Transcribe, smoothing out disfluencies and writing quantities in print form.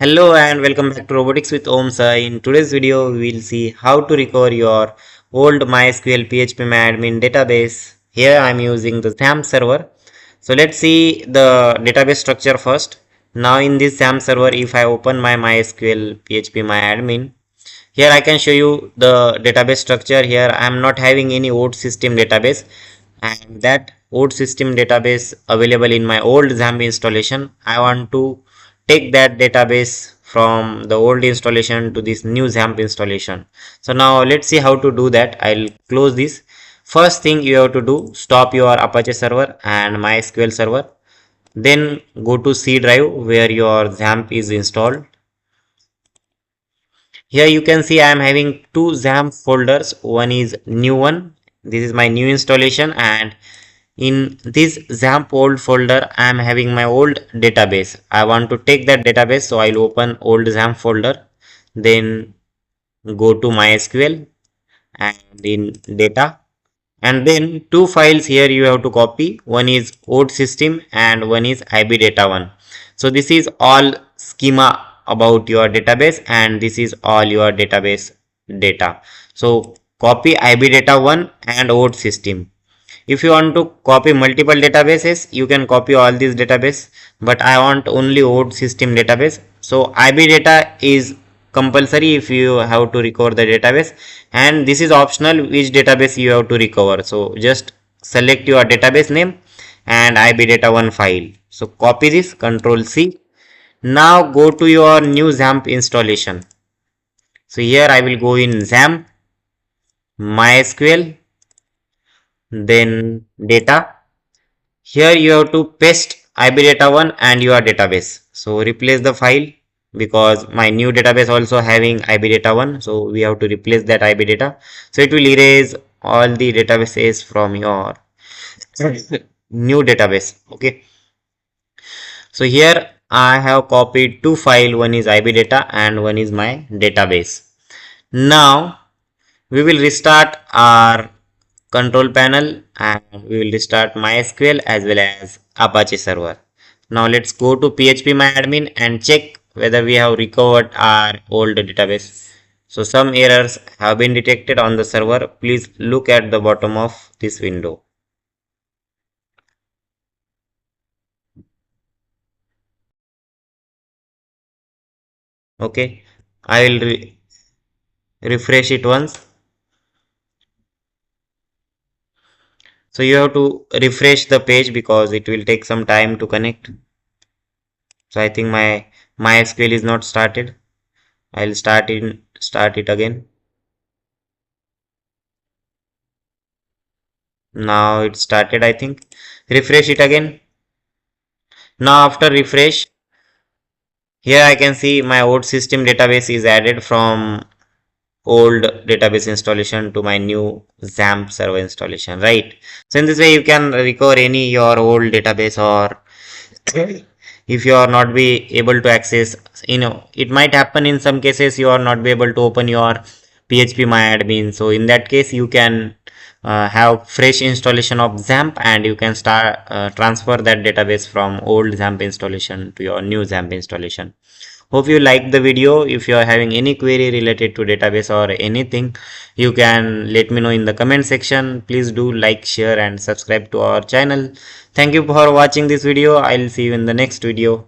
Hello and welcome back to Robotics with Om Sir. In today's video, we will see how to recover your old MySQL phpMyAdmin database. Here I am using the XAMPP server. So let's see the database structure first. Now in this XAMPP server, if I open my MySQL phpMyAdmin, here I can show you the database structure. Here I am not having any old system database, and that old system database available in my old XAMPP installation. I want to take that database from the old installation to this new XAMPP installation. So now let's see how to do that. I'll close this. First thing you have to do, stop your Apache server and MySQL server. Then go to C drive where your XAMPP is installed. Here you can see I am having two XAMPP folders. One is new one. This is my new installation, and in this XAMPP old folder I am having my old database. I want to take that database, so I'll open old XAMPP folder, then go to MySQL and in data, and then two files here you have to copy. One is old system and one is ibdata1. So this is all schema about your database, and this is all your database data. So copy ibdata1 and old system. If you want to copy multiple databases, you can copy all these database, but I want only old system database. So ibdata is compulsory if you have to recover the database, and this is optional which database you have to recover. So just select your database name and ibdata1 file. So copy this, Control C. Now go to your new XAMPP installation. So here I will go in XAMPP, MySQL, then data. Here you have to paste ibdata1 and your database. So replace the file because my new database also having ibdata1. So we have to replace that ibdata. So it will erase all the databases from your new database. Okay. So here I have copied two files. One is ibdata and one is my database. Now we will restart our control panel and we will restart MySQL as well as Apache server. Now let's go to phpMyAdmin and check whether we have recovered our old database. So some errors have been detected on the server. Please look at the bottom of this window. Okay, I will refresh it once. So you have to refresh the page because it will take some time to connect. So I think my MySQL is not started. I'll start it again. Now it started, I think. Refresh it again. Now after refresh, here I can see my old system database is added from old database installation to my new XAMPP server installation, right? So in this way you can recover any your old database, or if you are not be able to access, it might happen in some cases you are not be able to open your phpMyAdmin. So in that case you can have fresh installation of XAMPP and you can start transfer that database from old XAMPP installation to your new XAMPP installation. Hope you liked the video. If you are having any query related to database or anything, you can let me know in the comment section. Please do like, share and subscribe to our channel. Thank you for watching this video. I'll see you in the next video.